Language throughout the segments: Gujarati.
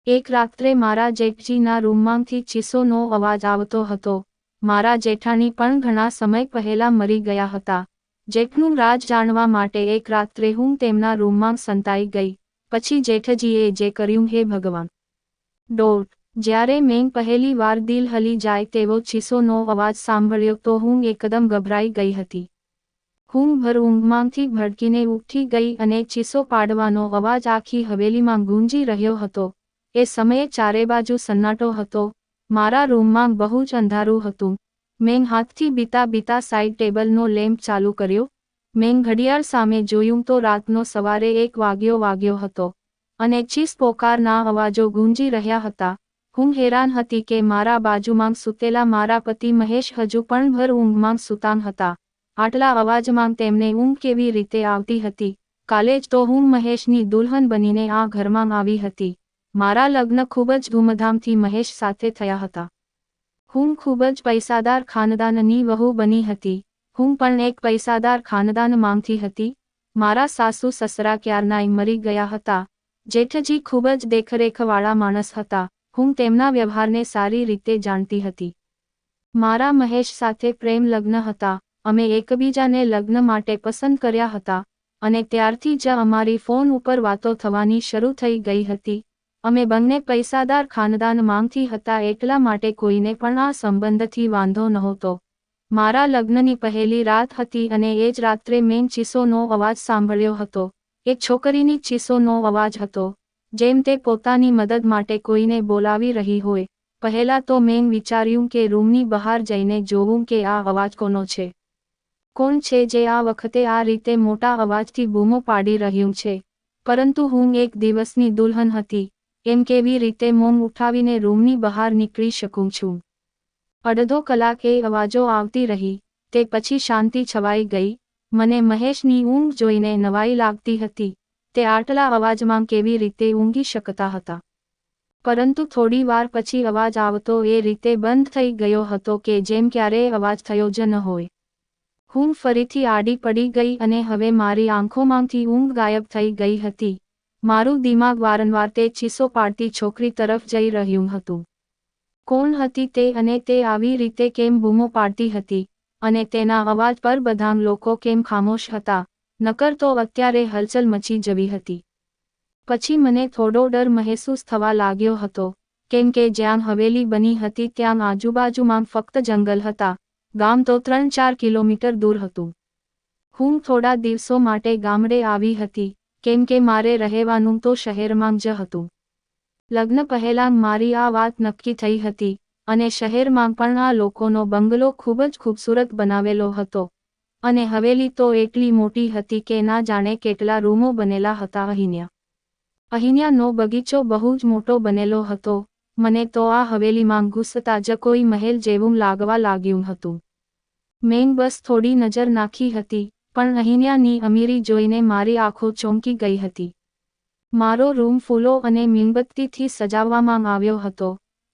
એક રાત્રે મારા જેઠજીના રૂમમાંથી ચીસોનો અવાજ આવતો હતો. મારા જેઠાણી પણ ઘણા સમય પહેલા મરી ગયા હતા. જેઠનું રાજ જાણવા માટે એક રાત્રે હું તેમના રૂમમાં સંતાઈ ગઈ. પછી જેઠજીએ જે કર્યું હે ભગવાન. જ્યારે મેં પહેલી વાર દિલ હલી જાય તેવો ચીસોનો અવાજ સાંભળ્યો તો હું એકદમ ગભરાઈ ગઈ હતી. હું ભર ઊંઘમાંથી ભડકીને ઉઠી ગઈ અને ચીસો પાડવાનો અવાજ આખી હવેલીમાં ગુંજી રહ્યો હતો. એ સમયે ચારે બાજુ સન્નાટો હતો. મારા રૂમમાં બહુ જ અંધારું હતું. મેં હાથથી બીતા સાઈડ ટેબલનો લેમ્પ ચાલુ કર્યો. મેં ઘડિયાળ સામે જોયું તો રાતનો સવારે 1 વાગ્યો હતો અને ચીસ પોકારના અવાજો ગુંજી રહ્યા હતા. હું હેરાન હતી કે મારા બાજુમાં સૂતેલા મારા પતિ મહેશ હજુ પણ ભર ઊંઘમાં સૂતા હતા. આટલા અવાજમાં તેમને ઊંઘ કેવી રીતે આવતી હતી? કાલે જ તો હું મહેશની દુલ્હન બનીને આ ઘરમાં આવી હતી. મારા લગ્ન ખૂબ જ ધૂમધામથી મહેશ સાથે થયા હતા. હું ખૂબ જ પૈસાદાર ખાનદાનની વહુ બની હતી. હું પણ એક પૈસાદાર ખાનદાનમાંથી હતી. મારા સાસુ સસરા ક્યારનાય મરી ગયા હતા. જેઠજી ખૂબ જ દેખરેખવાળા માણસ હતા. હું તેમના વ્યવહારને સારી રીતે જાણતી હતી. મારા મહેશ સાથે પ્રેમ લગ્ન હતા. અમે એકબીજાને લગ્ન માટે પસંદ કર્યા હતા અને ત્યારથી જ અમારી ફોન ઉપર વાતો થવાની શરૂ થઈ ગઈ હતી. અમે બંને પૈસાદાર ખાનદાનમાંથી હતા એટલા માટે કોઈને પણ આ સંબંધથી વાંધો નહોતો. મારા લગ્નની પહેલી રાત હતી અને એ જ રાત્રે મેં ચીસોનો અવાજ સાંભળ્યો હતો. એક છોકરીની ચીસોનો અવાજ હતો, જેમ તે પોતાની મદદ માટે કોઈને બોલાવી રહી હોય. પહેલા તો મેં વિચાર્યું કે રૂમની બહાર જઈને જોવું કે આ અવાજ કોનો છે. કોણ છે જે આ વખતે આ રીતે મોટા અવાજથી બૂમો પાડી રહ્યું છે? પરંતુ હું એક દિવસની દુલ્હન હતી. એમ કેવી રીતે મોં ઉઠાવીને રૂમની બહાર નીકળી શકું છું? અડધો કલાક એ અવાજો આવતી રહી. તે પછી શાંતિ છવાઈ ગઈ. મને મહેશની ઊંઘ જોઈને નવાઈ લાગતી હતી. તે આટલા અવાજમાં કેવી રીતે ઊંઘી શકતા હતા? પરંતુ થોડી વાર પછી અવાજ આવતો એ રીતે બંધ થઈ ગયો હતો કે જેમ ક્યારેય અવાજ થયો જ ન હોય. હું ફરીથી આડી પડી ગઈ અને હવે મારી આંખોમાંથી ઊંઘ ગાયબ થઈ ગઈ હતી. મારું દિમાગ વારંવાર તે ચીસો પાડતી છોકરી તરફ જઈ રહ્યું હતું. કોણ હતી તે અને તે આવી રીતે કેમ બૂમો પાડતી હતી? અને તેના અવાજ પર બધા લોકો કેમ ખામોશ હતા? નકર તો અત્યારે હલચલ મચી જવી હતી. પછી મને થોડો ડર મહેસૂસ થવા લાગ્યો હતો, કેમ કે જ્યાં હવેલી બની હતી ત્યાં આજુબાજુમાં ફક્ત જંગલ હતા. ગામ તો 3-4 કિલોમીટર દૂર હતું. હું થોડા દિવસો માટે ગામડે આવી હતી, કેમ કે મારે રહેવાનું તો શહેરમાં જ હતું. લગ્ન પહેલાં મારી આ વાત નક્કી થઈ હતી અને શહેરમાં પણ આ લોકોનો બંગલો ખૂબ જ ખૂબસૂરત બનાવેલો હતો અને હવેલી તો એટલી મોટી હતી કે ના જાણે કેટલા રૂમો બનેલા હતા. અહીંયાનો બગીચો બહુ જ મોટો બનેલો હતો. મને તો આ હવેલીમાં ઘૂસતા જ કોઈ મહેલ જેવું લાગવા લાગ્યું હતું. મેં બસ થોડી નજર નાખી હતી, પણ અહીંયાની અમીરી જોઈને મારી આંખો ચોંકી ગઈ હતી. મારો રૂમ ફૂલો અને મીણબત્તીથી સજાવવામાં આવ્યો હતો.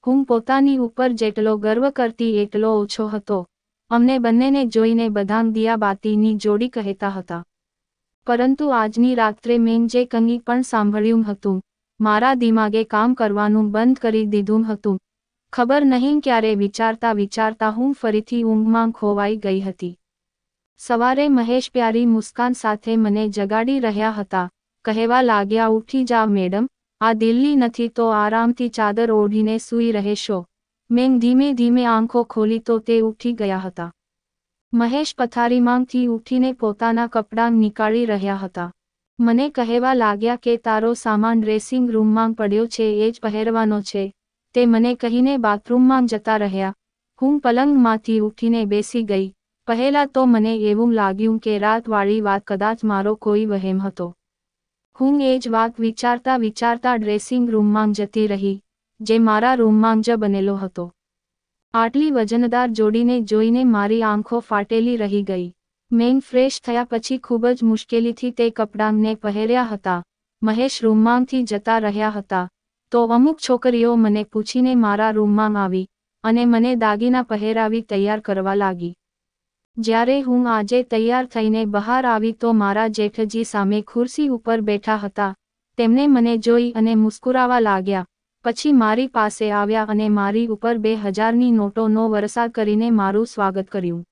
હું પોતાની ઉપર જેટલો ગર્વ કરતી એટલો ઓછો હતો. અમને બંનેને જોઈને બધાં દિયાબાતીની જોડી કહેતા હતા. પરંતુ આજની રાત્રે મેં જે કંઈ પણ સાંભળ્યું હતું, મારા દિમાગે કામ કરવાનું બંધ કરી દીધું હતું. ખબર નહીં ક્યારે વિચારતા હું ફરીથી ઊંઘમાં ખોવાઈ ગઈ હતી. સવારે મહેશ પ્યારી મુસ્કાન સાથે મને જગાડી રહ્યા હતા. કહેવા લાગ્યા, ઉઠી જાવ મેડમ, આ દિલ્હી નથી તો આરામથી ચાદર ઓઢીને સૂઈ રહેશો. મેં ધીમે ધીમે આંખો ખોલી તો તે ઉઠી ગયા હતા. મહેશ પથારીમાંથી ઉઠીને પોતાના કપડાં નીકાળી રહ્યા હતા. મને કહેવા લાગ્યા કે તારો સામાન ડ્રેસિંગ રૂમમાં પડ્યો છે, એ જ પહેરવાનો છે. તે મને કહીને બાથરૂમમાં જતા રહ્યા. હું પલંગમાંથી ઉઠીને બેસી ગઈ. પહેલા તો મને એવું લાગ્યું કે રાતવાળી વાત કદાચ મારો કોઈ વહેમ હતો. હું એ જ વાત વિચારતા ડ્રેસિંગ રૂમમાં જતી રહી, જે મારા રૂમમાં જ બનેલો હતો. આટલી વજનદાર જોડીને જોઈને મારી આંખો ફાટેલી રહી ગઈ. મેં ફ્રેશ થયા પછી ખૂબ જ મુશ્કેલીથી તે કપડાંને પહેર્યા હતા. મહેશ રૂમમાંથી જતા રહ્યા હતા તો અમુક છોકરીઓ મને પૂછીને મારા રૂમમાં આવી અને મને દાગીના પહેરાવી તૈયાર કરવા લાગી. જ્યારે હું આજે તૈયાર થઈને બહાર આવી તો મારા જેઠજી સામે ખુરશી ઉપર બેઠા હતા. તેમને મને જોઈ અને મુસ્કુરાવા લાગ્યા. પછી મારી પાસે આવ્યા અને મારી ઉપર 2000ની નોટોનો વરસાદ કરીને મારું સ્વાગત કર્યું.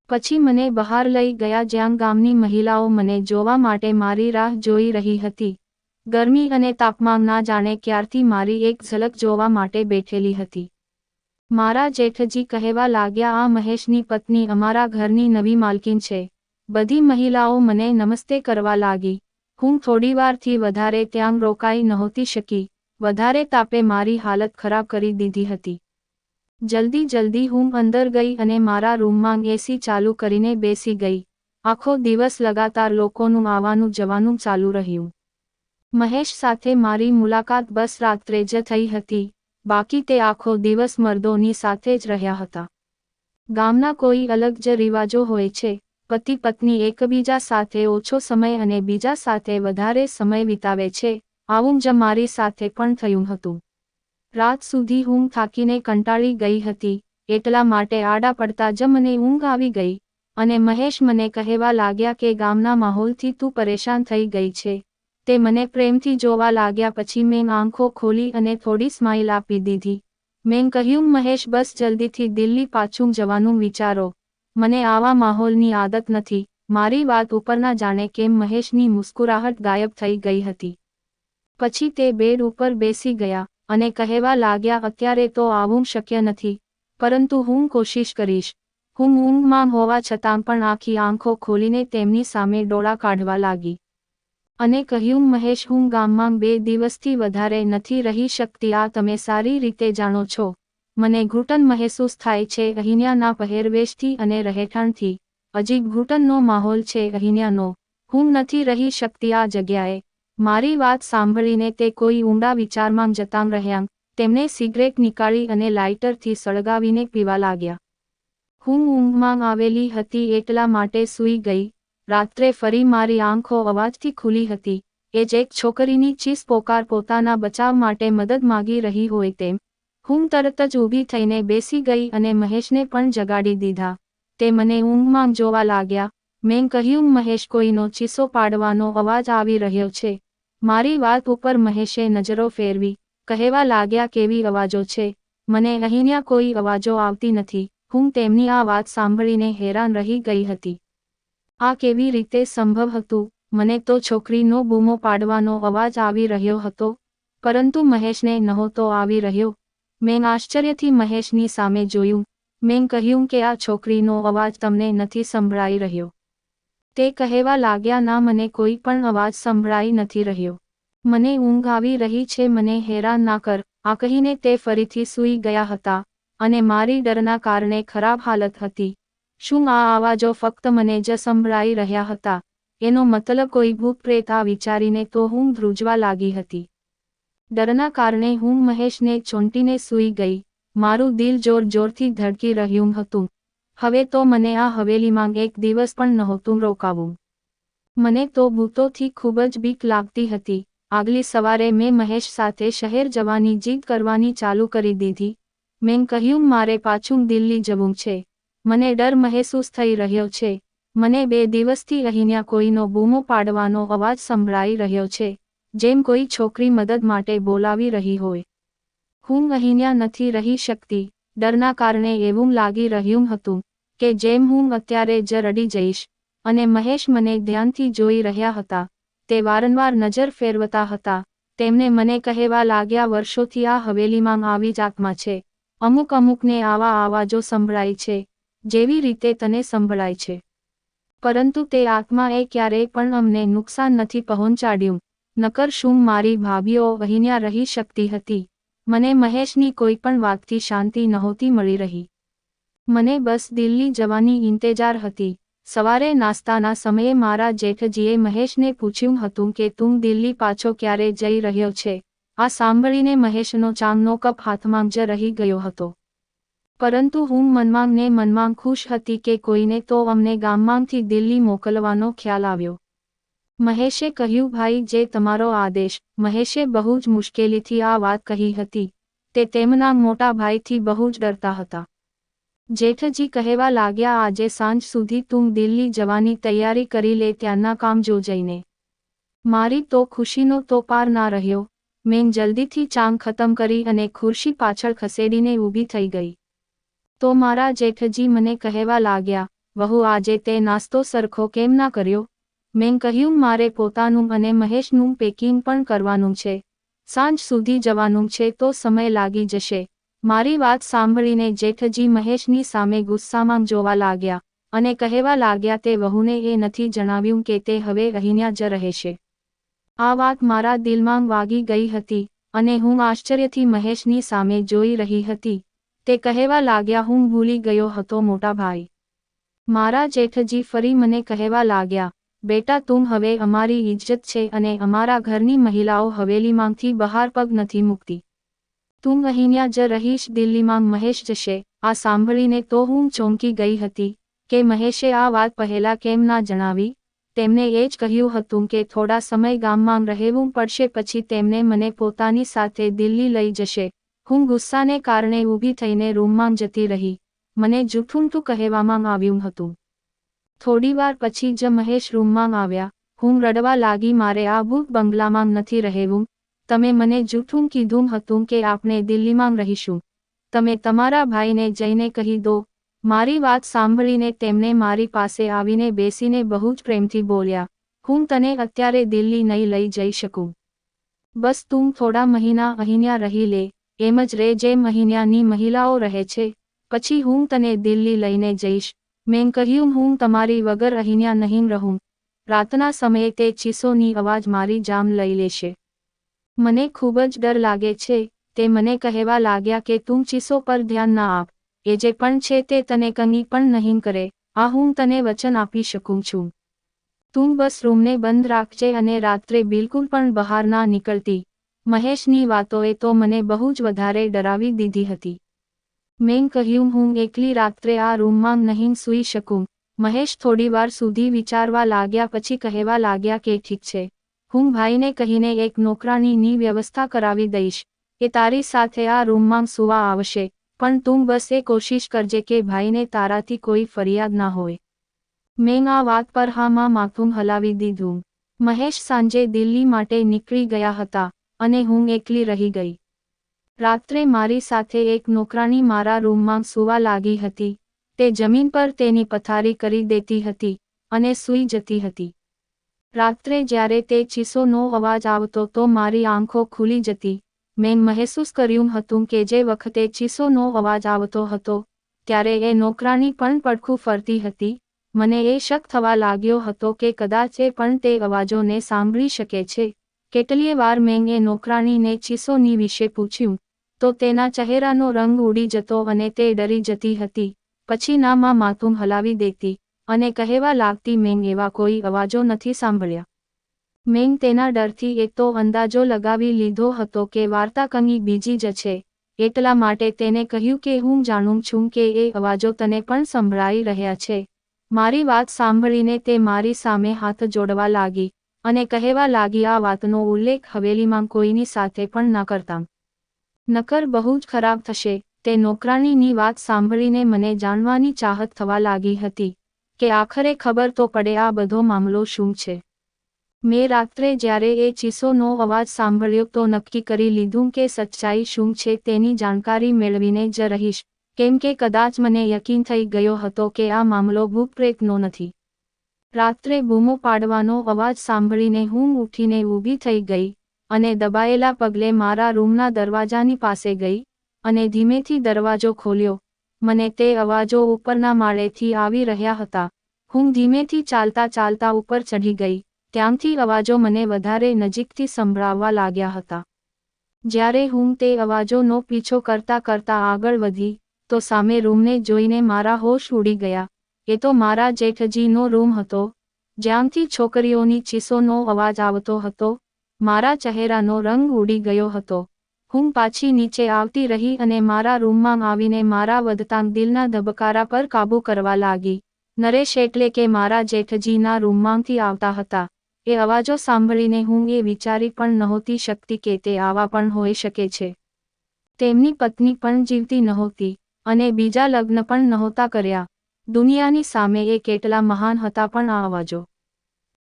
પછી મને બહાર લઈ ગયા જ્યાં ગામની મહિલાઓ મને જોવા માટે મારી રાહ જોઈ રહી હતી. ગરમી અને તાપમાન ના જાણે ક્યારથી મારી એક ઝલક જોવા માટે બેઠેલી હતી. મારા જેઠજી કહેવા લાગ્યા, આ મહેશની પત્ની અમારા ઘરની નવી માલકીન છે. બધી મહિલાઓ મને નમસ્તે કરવા લાગી. હું થોડીવારથી વધારે ત્યાં રોકાઈ નહોતી શકી. વધારે તાપે મારી હાલત ખરાબ કરી દીધી હતી. જલ્દી હું અંદર ગઈ અને મારા રૂમમાં એસી ચાલુ કરીને બેસી ગઈ. આખો દિવસ લગાતાર લોકોનું આવવાનું જવાનું ચાલુ રહ્યું. મહેશ સાથે મારી મુલાકાત બસ રાત્રે જ થઈ હતી. બાકી તે આખો દિવસ મર્દોની સાથે જ રહ્યા હતા. ગામના કોઈ અલગ જ રિવાજો હોય છે. પતિ પત્ની એકબીજા સાથે ઓછો સમય અને બીજા સાથે વધારે સમય વિતાવે છે. આવું જ મારી સાથે પણ થયું હતું. રાત સુધી હું થાકીને કંટાળી ગઈ હતી. એટલા માટે આડા પડતા જ મને ઊંઘ આવી ગઈ અને મહેશ મને કહેવા લાગ્યા કે ગામના માહોલથી તું પરેશાન થઈ ગઈ છે. તે મને પ્રેમથી જોવા લાગ્યા. પછી મેં આંખો ખોલી અને થોડી સ્માઇલ આપી દીધી. મેં કહ્યું, મહેશ બસ જલ્દીથી દિલ્હી પાછું જવાનું વિચારો. મને આવા માહોલની આદત નથી. મારી વાત ઉપરના જાણે કેમ મહેશની મુસ્કુરાહટ ગાયબ થઈ ગઈ હતી. પછી તે બેડ ઉપર બેસી ગયા અને કહેવા લાગ્યા, અત્યારે તો આવું શક્ય નથી, પરંતુ હું કોશિશ કરીશ. હું ઊંઘમાં હોવા છતાં પણ આખી આંખો ખોલીને તેમની સામે ડોળા કાઢવા લાગી અને કહ્યું, મહેશ, હું ગામમાં 2 દિવસથી વધારે નથી રહી શકતી. આ તમે સારી રીતે જાણો છો. મને ઘૂંટણ મહેસૂસ થાય છે અહીંયાના પહેરવેશથી અને રહેઠાણથી. અજીબ ઘૂંટણનો માહોલ છે અહીંયાનો. હું નથી રહી શકતી આ જગ્યાએ. મારી વાત સાંભળીને તે કોઈ ઊંડા વિચારમાં જતાં રહ્યા. તેમણે સિગરેટ નીકાળી અને લાઇટરથી સળગાવીને પીવા લાગ્યા. હું ઊંઘમાં આવેલી હતી એટલા માટે સૂઈ ગઈ. રાત્રે ફરી મારી આંખો અવાજથી ખુલી હતી. એ જ એક છોકરીની ચીસ પોકાર પોતાના બચાવ માટે મદદ માગી રહી હોય તેમ. હું તરત જ ઊભી થઈને બેસી ગઈ અને મહેશને પણ જગાડી દીધા. તે મને ઊંઘમાં જોવા લાગ્યા. મેં કહ્યું, મહેશ, કોઈનો ચીસો પાડવાનો અવાજ આવી રહ્યો છે. મારી વાત ઉપર મહેશે નજરો ફેરવી. કહેવા લાગ્યા, કેવી અવાજો છે? મને અહીંયા કોઈ અવાજો આવતી નથી. હું તેમની આ વાત સાંભળીને હેરાન રહી ગઈ હતી. આ કેવી રીતે સંભવ હતું? મને તો છોકરીનો બૂમો પાડવાનો અવાજ આવી રહ્યો હતો, પરંતુ મહેશને નહોતો આવી રહ્યો. મેં આશ્ચર્યથી મહેશની સામે જોયું. મેં કહ્યું કે આ છોકરીનો અવાજ તમને નથી સંભળાઈ રહ્યો? તે કહેવા લાગ્યા, ના, મને કોઈ પણ અવાજ સંભળાઈ નથી રહ્યો. મને ઊંઘ આવી રહી છે, મને હેરાન ના કર. આ કહીને તે ફરીથી સૂઈ ગયા હતા અને મારી ડરના કારણે ખરાબ હાલત હતી. શું આ અવાજો ફક્ત મને જ સંભળાઈ રહ્યા હતા? એનો મતલબ કોઈ ભૂત પ્રેત? આ વિચારીને તો હું ધ્રુજવા લાગી હતી. ડરના કારણે હું મહેશને ચોંટીને સૂઈ ગઈ. મારું દિલ જોર-જોરથી ધડકી રહ્યું હતું. હવે તો મને આ હવેલીમાં એક દિવસ પણ નહોતું રોકાવું. મને તો ભૂતોથી ખૂબ જ બીક લાગતી હતી. આગલી સવારે મેં મહેશ સાથે શહેર જવાની જીદ કરવાની ચાલુ કરી દીધી. મેં કહ્યું, મારે પાછું દિલ્હી જવું છે. મને ડર મહેસૂસ થઈ રહ્યો છે. મને 2 દિવસથી અહીંયા કોઈનો બૂમો પાડવાનો અવાજ સંભળાઈ રહ્યો છે, જેમ કોઈ છોકરી મદદ માટે બોલાવી રહી હોય. હું અહીંયા નથી રહી શકતી. ડરના કારણે એવું લાગી રહ્યું હતું કે જેમ હું અત્યારે જ રડી જઈશ. અને મહેશ મને ધ્યાનથી જોઈ રહ્યા હતા. તે વારંવાર નજર ફેરવતા હતા. તેમને મને કહેવા લાગ્યા, વર્ષોથી આ હવેલીમાં આવી જ આત્મા છે. અમુકને આવા અવાજો સંભળાય છે, જેવી રીતે તને સંભળાય છે. પરંતુ તે આત્માએ ક્યારેય પણ અમને નુકસાન નથી પહોંચાડ્યું. નકર શું મારી ભાભીઓ અહીંયા રહી શકતી હતી? મને મહેશની કોઈ પણ વાતથી શાંતિ નહોતી મળી રહી. મને બસ દિલ્હી જવાની ઇંતેજાર હતી. સવારે નાસ્તાના સમયે મારા જેઠજીએ મહેશને પૂછ્યું હતું કે તું દિલ્હી પાછો ક્યારે જઈ રહ્યો છે? આ સાંભળીને મહેશનો ચાનો કપ હાથમાં જ રહી ગયો હતો. પરંતુ હું મનમાં ખુશ હતી કે કોઈને તો અમને ગામમાંથી દિલ્હી મોકલવાનો ખ્યાલ આવ્યો. મહેશે કહ્યું, ભાઈ, જે તમારો આદેશ. મહેશે બહુ જ મુશ્કેલીથી આ વાત કહી હતી. તે તેમના મોટા ભાઈથી બહુ જ ડરતા હતા. જેઠજી કહેવા લાગ્યા, આજે સાંજ સુધી તું દિલ્હી જવાની તૈયારી કરી લે, ત્યાંના કામ જો જઈને. મારી તો ખુશીનો તો પાર ના રહ્યો. મેં જલ્દીથી ચાંગ ખતમ કરી અને ખુરશી પાછળ ખસેડીને ઊભી થઈ ગઈ. તો મારા જેઠજી મને કહેવા લાગ્યા, વહુ આજે તે નાસ્તો સરખો કેમ ના કર્યો? મેં કહ્યું મારે પોતાનું અને મહેશનું પેકિંગ પણ કરવાનું છે. સાંજ સુધી જવાનું છે તો સમય લાગી જશે. મારી વાત સાંભળીને જેઠજી મહેશની સામે ગુસ્સામાં જોવા લાગ્યા અને કહેવા લાગ્યા તે વહુને એ નથી જણાવ્યું કે તે હવે અહીંયા જ રહેશે. આ વાત મારા દિલમાં વાગી ગઈ હતી અને હું આશ્ચર્યથી મહેશની સામે જોઈ રહી હતી. તે કહેવા લાગ્યા હું ભૂલી ગયો હતો મોટા ભાઈ. મારા જેઠજી ફરી મને કહેવા લાગ્યા, બેટા તું હવે અમારી ઇજ્જત છે અને અમારા ઘરની મહિલાઓ હવેલીમાંથી બહાર પગ નથી મૂકતી. તું અહીંયા જ રહીશ, દિલ્હીમાં મહેશ જશે. આ સાંભળીને તો હું ચોંકી ગઈ હતી કે મહેશે આ વાત પહેલા કેમ ના જણાવી. તેમને એ જ કહ્યું હતું કે થોડા સમય ગામમાં રહેવું પડશે પછી તેમને મને પોતાની સાથે દિલ્હી લઈ જશે. હું ગુસ્સાને કારણે ઊભી થઈને રૂમમાં જતી રહી. મને જૂઠું કહેવામાં આવ્યું હતું. થોડીવાર પછી જ મહેશ રૂમમાં આવ્યા. હું રડવા લાગી, મારે આ ભૂત બંગલામાં નથી રહેવું. તમે મને જૂઠું કીધું હતું કે આપણે દિલ્હીમાં રહીશું. તમે તમારા ભાઈને જઈને કહી દો. મારી વાત સાંભળીને તેમને મારી પાસે આવીને બેસીને બહુ જ પ્રેમથી બોલ્યા, હું તને અત્યારે દિલ્હી નહીં લઈ જઈ શકું. બસ તું થોડા મહિના અહીંયા રહી લે, એમ જ રે જેમ અહીંયાની મહિલાઓ રહે છે. પછી હું તને દિલ્હી લઈને જઈશ. મેં કહ્યું હું તમારી વગર અહીંયા નહીં રહું. રાતના સમયે તે ચીસોની અવાજ મારી જાન લઈ લેશે. મને ખૂબ જ ડર લાગે છે. તે મને કહેવા લાગ્યા કે તું ચીસો પર ધ્યાન ના આપ. એ જે પણ છે તે તને કંઈ પણ નહીં કરે. આ હું તને વચન આપી શકું છું. તું બસ રૂમને બંધ રાખજે અને રાત્રે બિલકુલ પણ બહાર ના નીકળતી. મહેશની વાતોએ તો મને બહુ જ વધારે ડરાવી દીધી હતી. મેં કહ્યું હું એકલી રાત્રે આ રૂમમાં નહીં સૂઈ શકું. મહેશ થોડીવાર સુધી વિચારવા લાગ્યા પછી કહેવા લાગ્યા કે ઠીક છે, હું ભાઈને કહીને એક નોકરાણીની વ્યવસ્થા કરાવી દઈશ. એ તારી સાથે આ રૂમમાં સૂવા આવશે. પણ તું બસ એ કોશિશ કરજે કે ભાઈને તારાથી કોઈ ફરિયાદ ના હોય. મેં આ વાત પર હામાં માથું હલાવી દીધું. મહેશ સાંજે દિલ્હી માટે નીકળી ગયા હતા અને હું એકલી રહી ગઈ. રાત્રે મારી સાથે એક નોકરાણી મારા રૂમમાં સૂવા લાગી હતી. તે જમીન પર તેની પથારી કરી દેતી હતી અને સૂઈ જતી હતી. રાત્રે જ્યારે તે ચીસોનો અવાજ આવતો તો મારી આંખો ખુલી જતી. મેં મહેસૂસ કર્યું હતું કે જે વખતે ચીસોનો અવાજ આવતો હતો ત્યારે એ નોકરાણી પણ પડખું ફરતી હતી. મને એ શક થવા લાગ્યો હતો કે કદાચ એ પણ તે અવાજોને સાંભળી શકે છે. કેટલીય વાર મેં એ નોકરાણીને ચીસોની વિશે પૂછ્યું તો તેના ચહેરાનો રંગ ઉડી જતો અને તે ડરી જતી હતી. પછી નામાં માથું હલાવી દેતી અને કહેવા લાગતી મેં એવા કોઈ અવાજો નથી સાંભળ્યા. મેં તેના ડરથી એક તો અંદાજો લગાવી લીધો હતો કે વાર્તા કંઈ બીજી જ છે. એટલા માટે તેને કહ્યું કે હું જાણું છું કે એ અવાજો તને પણ સંભળાઈ રહ્યા છે. મારી વાત સાંભળીને તે મારી સામે હાથ જોડવા લાગી અને કહેવા લાગી આ વાતનો ઉલ્લેખ હવેલીમાં કોઈની સાથે પણ ન કરતા. નકર બહુ જ ખરાબ થશે. તે નોકરાણીની વાત સાંભળીને મને જાણવાની ચાહત થવા લાગી હતી કે આખરે ખબર તો પડે આ બધો મામલો શું છે. મેં રાત્રે જ્યારે એ ચીસોનો અવાજ સાંભળ્યો તો નક્કી કરી લીધું કે સચ્ચાઈ શું છે તેની જાણકારી મેળવીને જ રહીશ. કેમ કે કદાચ મને યકીન થઈ ગયો હતો કે આ મામલો ભૂતપ્રેતનો નથી. રાત્રે બૂમો પાડવાનો અવાજ સાંભળીને હું ઉઠીને ઊભી થઈ ગઈ અને દબાયેલા પગલે મારા રૂમના દરવાજાની પાસે ગઈ અને ધીમેથી દરવાજો ખોલ્યો. મને તે અવાજો ઉપરના માળેથી આવી રહ્યા હતા. હું ધીમેથી ચાલતા ચાલતા ઉપર ચઢી ગઈ. ત્યાંથી અવાજો મને વધારે નજીકથી સંભળાવવા લાગ્યા હતા. જ્યારે હું તે અવાજોનો પીછો કરતા કરતા આગળ વધી તો સામે રૂમને જોઈને મારા હોશ ઉડી ગયા. એ તો મારા જેઠજીનો રૂમ હતો જ્યાંથી છોકરીઓની ચીસોનો અવાજ આવતો હતો. મારા ચહેરાનો રંગ ઉડી ગયો હતો. હું પાછી નીચે આવતી રહી અને મારા રૂમમાં આવીને મારા વધતા દિલના ધબકારા પર કાબૂ કરવા લાગી. નરેશ એટલે કે મારા જેઠજીના રૂમમાંથી આવતા હતા. એ અવાજો સાંભળીને હું એ વિચારી પણ નહોતી શકતી કે તે આવા પણ હોઈ શકે છે. તેમની પત્ની પણ જીવતી નહોતી અને બીજા લગ્ન પણ નહોતા કર્યા. દુનિયાની સામે એ કેટલા મહાન હતા પણ આ અવાજો.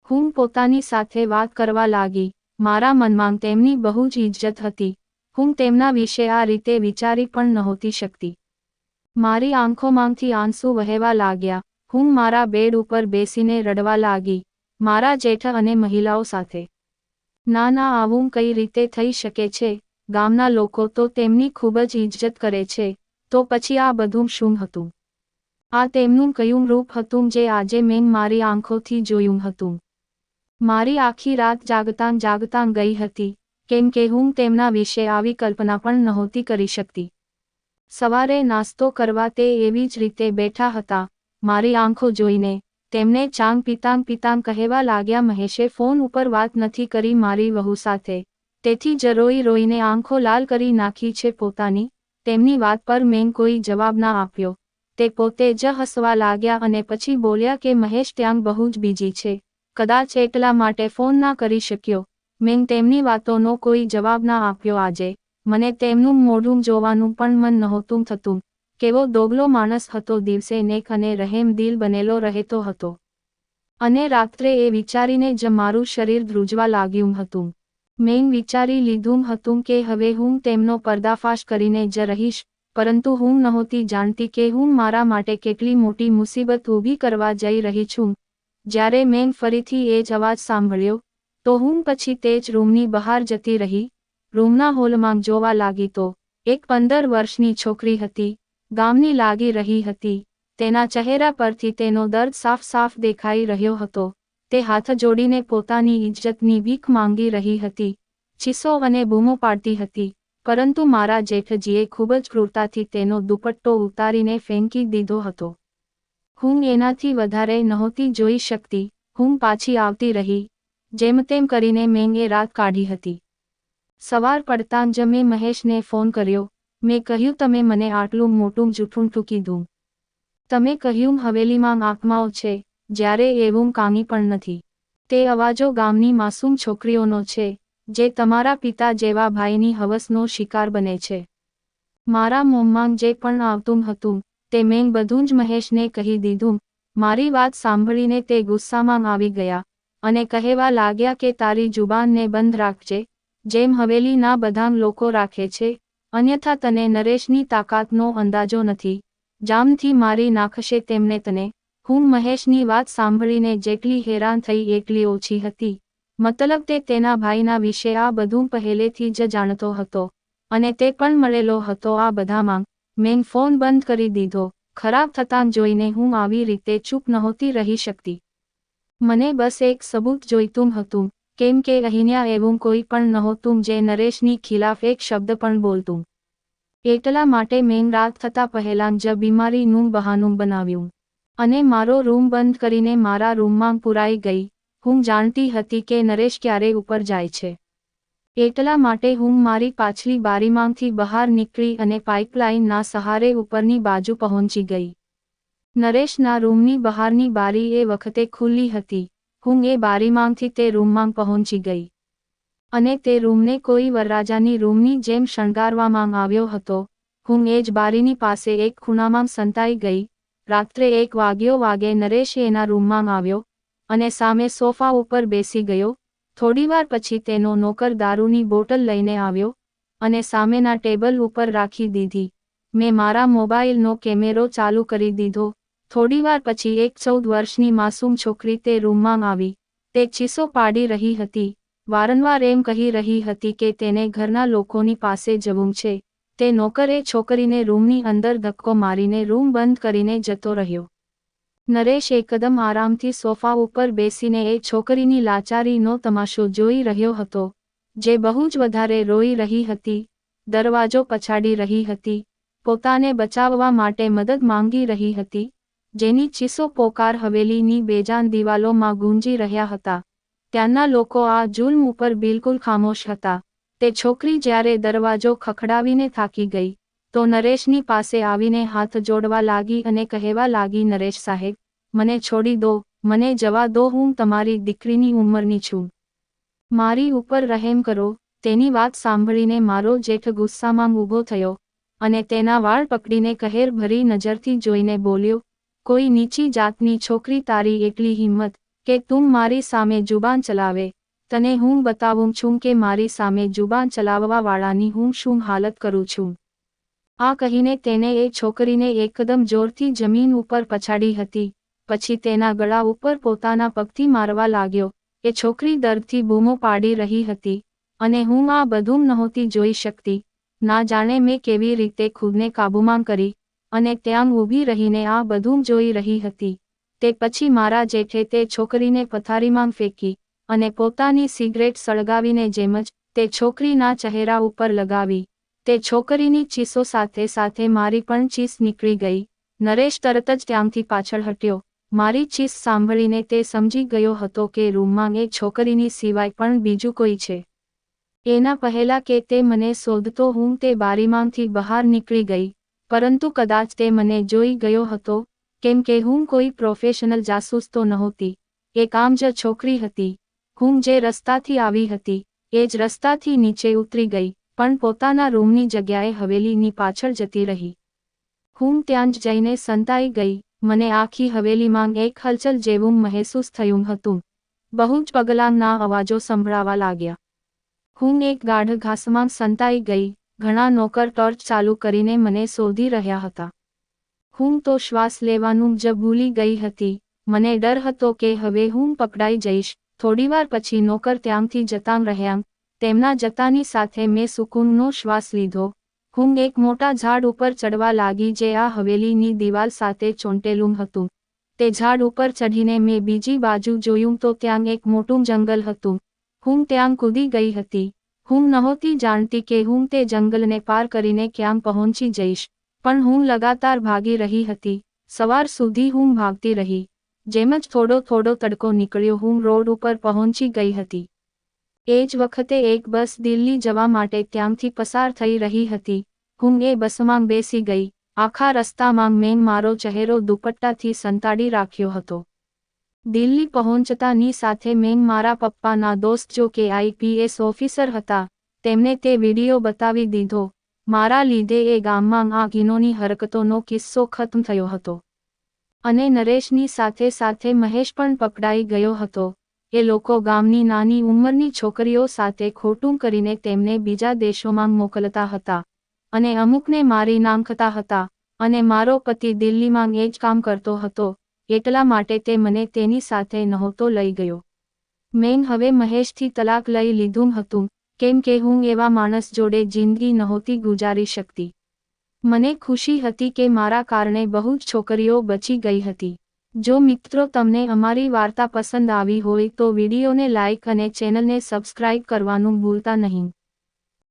હું પોતાની સાથે વાત કરવા લાગી મારા મનમાં તેમની બહુ જ ઇજ્જત હતી. હું તેમના વિશે આ રીતે વિચારી પણ નહોતી શકતી. મારી આંખોમાંથી આંસુ વહેવા લાગ્યા. હું મારા બેડ ઉપર બેસીને રડવા લાગી, મારા જેઠ અને મહિલાઓ સાથે. ના ના, આવું કઈ રીતે થઈ શકે છે? ગામના લોકો તો તેમની ખૂબ જ ઇજ્જત કરે છે, તો પછી આ બધું શું હતું? આ તેમનું કયું રૂપ હતું જે આજે મેં મારી આંખોથી જોયું હતું? મારી આખી રાત જાગતાં જાગતાં ગઈ હતી, કેમ કે હું તેમના વિશે આવી કલ્પના પણ નહોતી કરી શકતી. સવારે નાસ્તો કરવા તે એવી જ રીતે બેઠા હતા. મારી આંખો જોઈને તેમને ચાંગ પીતાંગ પીતાંગ કહેવા લાગ્યા, મહેશે ફોન ઉપર વાત નથી કરી મારી વહુ સાથે, તેથી જ રોઈ રોઈને આંખો લાલ કરી નાખી છે પોતાની. તેમની વાત પર મેં કોઈ જવાબ ના આપ્યો. તે પોતે જ હસવા લાગ્યા અને પછી બોલ્યા કે મહેશ ત્યાં બહુ જ બીજી છે, કદાચ એટલા માટે ફોન ના કરી શક્યો. મેં તેમની વાતોનો કોઈ જવાબ ના આપ્યો. આજે મને તેમનું મોઢું જોવાનું પણ મન નહોતું થતું. કેવો દોગલો માણસ હતો, દિવસે નેક અને રહેમદિલ બનેલો રહેતો હતો, અને રાત્રે એ વિચારીને જ મારું શરીર ધ્રુજવા લાગ્યું હતું. મેં વિચારી લીધું હતું કે હવે હું તેમનો પર્દાફાશ કરીને જ રહીશ, પરંતુ હું નહોતી જાણતી કે હું મારા માટે કેટલી મોટી મુસીબત ઊભી કરવા જઈ રહી છું. જ્યારે મેં ફરીથી એ જ અવાજ સાંભળ્યો, તો હું પછી તે જ રૂમની બહાર જતી રહી. રૂમના હોલમાં જોવા લાગી તો એક 15 વર્ષની છોકરી હતી. ગામની લાગી રહી હતી. તેના ચહેરા પરથી તેનો દર્દ સાફ સાફ દેખાઈ રહ્યો હતો. તે હાથ જોડીને પોતાની ઇજ્જતની ભીખ માંગી રહી હતી, ચીસો અને બૂમો પાડતી હતી, પરંતુ મારા જેઠજીએ ખૂબ જ ક્રૂરતાથી તેનો દુપટ્ટો ઉતારીને ફેંકી દીધો હતો. હું એનાથી વધારે નહોતી જોઈ શકતી. હું પાછી આવતી રહી. જેમ તેમ કરીને મેં એ રાત કાઢી હતી. સવાર પડતાં જ મેં મહેશને ફોન કર્યો. મેં કહ્યું, તમે મને આટલું મોટું જૂઠું કીધું. તમે કહ્યું હવેલીમાં આત્માઓ છે, જ્યારે એવું કાંઈ પણ નથી. તે અવાજો ગામની માસૂમ છોકરીઓનો છે, જે તમારા પિતા જેવા ભાઈની હવસનો શિકાર બને છે. મારા મોંમાં જે પણ આવતું હતું, તે મેં બધું જ મહેશને કહી દીધું. મારી વાત સાંભળીને તે ગુસ્સામાં આવી ગયા, અને કહેવા લાગ્યા કે તારી જુબાનને બંધ રાખજે, જેમ હવેલીના બધા લોકો રાખે છે, અન્યથા તને નરેશની તાકાતનો અંદાજો નથી. જામથી મારી નાખશે તેમને તને. હું મહેશની વાત સાંભળીને જેટલી હેરાન થઈ એટલી ઓછી હતી. મતલબ તે તેના ભાઈના વિશે આ બધું પહેલેથી જ જાણતો હતો, અને તે પણ મળેલો હતો આ બધામાં. મેં ફોન બંધ કરી દીધો. ખરાબ થતાં જોઈને હું આવી રીતે ચૂપ નહોતી રહી શકતી. મને બસ એક સબૂત જોઈતું હતું, કેમ કે અહીંયા એવું કોઈ પણ નહોતું જે નરેશની ખિલાફ એક શબ્દ પણ બોલતું. એટલા માટે મેં રાત થતાં પહેલાં જ બીમારીનું બહાનું બનાવ્યું, અને મારો રૂમ બંધ કરીને મારા રૂમમાં પુરાઈ ગઈ. હું જાણતી હતી કે નરેશ ક્યારે ઉપર જાય છે. એટલા માટે હું મારી પાછલી બારીમાંથી બહાર નીકળી અને પાઇપલાઇનના સહારે ઉપરની બાજુ પહોંચી ગઈ. નરેશના રૂમની બહારની બારી એ વખતે ખુલ્લી હતી. હું એ બારીમાંથી તે રૂમમાં પહોંચી ગઈ, અને તે રૂમને કોઈ વરરાજાની રૂમની જેમ શણગારવામાં આવ્યો હતો. હું એ જ બારીની પાસે એક ખૂણામાં સંતાઈ ગઈ. રાત્રે 1 વાગે નરેશ એના રૂમમાં આવ્યો, અને સામે સોફા ઉપર બેસી ગયો. થોડીવાર પછી તેનો નોકર દારૂની બોટલ લઈને આવ્યો, અને સામેના ટેબલ ઉપર રાખી દીધી. મેં મારા મોબાઈલનો કેમેરો ચાલુ કરી દીધો. થોડીવાર પછી એક 14 વર્ષની માસૂમ છોકરી તે રૂમમાં આવી. તે ચીસો પાડી રહી હતી, વારંવાર એમ કહી રહી હતી કે તેને ઘરના લોકોની પાસે જવું છે. તે નોકરે છોકરીને રૂમની અંદર ધક્કો મારીને રૂમ બંધ કરીને જતો રહ્યો. નરેશ એકદમ આરામથી સોફા ઉપર બેસીને એ છોકરીની લાચારીનો તમાશો જોઈ રહ્યો હતો, જે બહુ જ વધારે રોઈ રહી હતી, દરવાજો પછાડી રહી હતી, પોતાને બચાવવા માટે મદદ માંગી રહી હતી, જેની ચીસો પોકાર હવેલીની બેજાન દિવાલોમાં ગૂંજી રહ્યા હતા. ત્યાંના લોકો આ જુલ્મ ઉપર બિલકુલ ખામોશ હતા. તે છોકરી જ્યારે દરવાજો ખખડાવીને થાકી ગઈ, તો નરેશની પાસે આવીને હાથ જોડવા લાગી અને કહેવા લાગી, નરેશ સાહેબ, મને છોડી દો, મને જવા દો, હું તમારી દીકરીની ઉંમરની છું. મારી ઉપર રહેમ કરો. તેની વાત સાંભળીને મારો જેઠ ગુસ્સામાં ઊભો થયો, અને તેના વાળ પકડીને કહેર ભરી નજરથી જોઈને બોલ્યો, કોઈ નીચી જાતની છોકરી, તારી એટલી હિંમત કે તું મારી સામે જુબાન ચલાવે. તને હું બતાવું છું કે મારી સામે જુબાન ચલાવવાવાળાની હું શું હાલત કરું છું. આ કહીને તેને એ છોકરીને એકદમ જોરથી જમીન ઉપર પછાડી હતી. પછી તેના ગળા ઉપર પોતાના પગથી મારવા લાગ્યો. એ છોકરી દર્દથી બૂમો પાડી રહી હતી અને હું આ બધું નહોતી જોઈ શકતી. ના જાણે મેં કેવી રીતે ખુદને કાબૂમાં કરી અને ત્યાં ઊભી રહીને આ બધું જોઈ રહી હતી. તે પછી મારા જેઠે તે છોકરીને પથારીમાં ફેંકી અને પોતાની સિગરેટ સળગાવીને જેમ જ તે છોકરીના ચહેરા ઉપર લગાવી. તે છોકરીની ચીસો સાથે સાથે મારી પણ ચીસ નીકળી ગઈ. નરેશ તરત જ ત્યાંથી પાછળ હટ્યો. મારી ચીસ સાંભળીને તે સમજી ગયો હતો કે રૂમમાં એ છોકરીની સિવાય પણ બીજું કોઈ છે. એના પહેલા કે તે મને શોધતો હું તે બારીમાંથી બહાર નીકળી ગઈ, પરંતુ કદાચ તે મને જોઈ ગયો હતો, કેમ કે હું કોઈ પ્રોફેશનલ જાસૂસ તો નહોતી. એક આમ જ છોકરી હતી. હું જે રસ્તાથી આવી હતી એ જ રસ્તાથી નીચે ઉતરી ગઈ, પણ પોતાના રૂમની જગ્યાએ હવેલીની પાછળ જતી રહી. હું ત્યાં જ જઈને સંતાઈ ગઈ. મને આખી હવેલીમાં એક હલચલ જેવું મહેસૂસ થયું હતું. બહુ જ પગલાંના અવાજો સંભળાવા લાગ્યા. હું એક ગાઢ ઘાસમાં સંતાઈ ગઈ. ઘણા નોકર ટોર્ચ ચાલુ કરીને મને શોધી રહ્યા હતા. હું તો શ્વાસ લેવાનું જ ભૂલી ગઈ હતી. મને ડર હતો કે હવે હું પકડાઈ જઈશ. થોડીવાર પછી નોકર ત્યાંથી જતા રહ્યા. તેમના જતાની સાથે મેં સુકૂનનો શ્વાસ લીધો. હું એક મોટા ઝાડ ઉપર ચડવા લાગી જે આ હવેલીની દિવાલ સાથે ચોંટેલું હતું. તે ઝાડ ઉપર ચઢીને મેં બીજી બાજુ જોયું તો ત્યાં એક મોટું જંગલ હતું. હું ત્યાં કૂદી ગઈ હતી. હું નહોતી જાણતી કે હું તે જંગલને પાર કરીને ક્યાં પહોંચી જઈશ, પણ હું લગાતાર ભાગી રહી હતી. સવાર સુધી હું ભાગતી રહી. જેમ જ થોડો થોડો તડકો નીકળ્યો હું રોડ ઉપર પહોંચી ગઈ હતી. એ જ વખતે એક બસ દિલ્હી જવા માટે ત્યાંથી પસાર થઈ રહી હતી. હું એ બસમાં બેસી ગઈ. આખા રસ્તામાં મેં મારો ચહેરો દુપટ્ટાથી સંતાડી રાખ્યો હતો. દિલ્હી પહોંચતાની સાથે મેં મારા પપ્પાના દોસ્ત જો કે IPS ઓફિસર હતા, તેમને તે વિડીયો બતાવી દીધો. મારા લીધે એ ગામમાં આ ઘીનોની હરકતોનો કિસ્સો ખત્મ થયો હતો. અને નરેશની સાથે સાથે મહેશ પણ પકડાઈ ગયો હતો. એ લોકો ગામની નાની ઉંમરની છોકરીઓ સાથે ખોટું કરીને તેમને બીજા દેશોમાં મોકલતા હતા અને અમુકને મારી નાખતા હતા. અને મારો પતિ દિલ્હીમાં એ જ કામ કરતો હતો, એટલા માટે તે મને તેની સાથે નહોતો લઈ ગયો. મેં હવે મહેશથી તલાક લઈ લીધું હતું, કેમ કે હું એવા માણસ જોડે જિંદગી નહોતી ગુજારી શકતી. મને ખુશી હતી કે મારા કારણે બહુ જ છોકરીઓ બચી ગઈ હતી. જો મિત્રો તમને અમારી વાર્તા પસંદ આવી હોય તો વિડીયોને લાઇક અને ચેનલને સબસ્ક્રાઇબ કરવાનું ભૂલતા નહીં.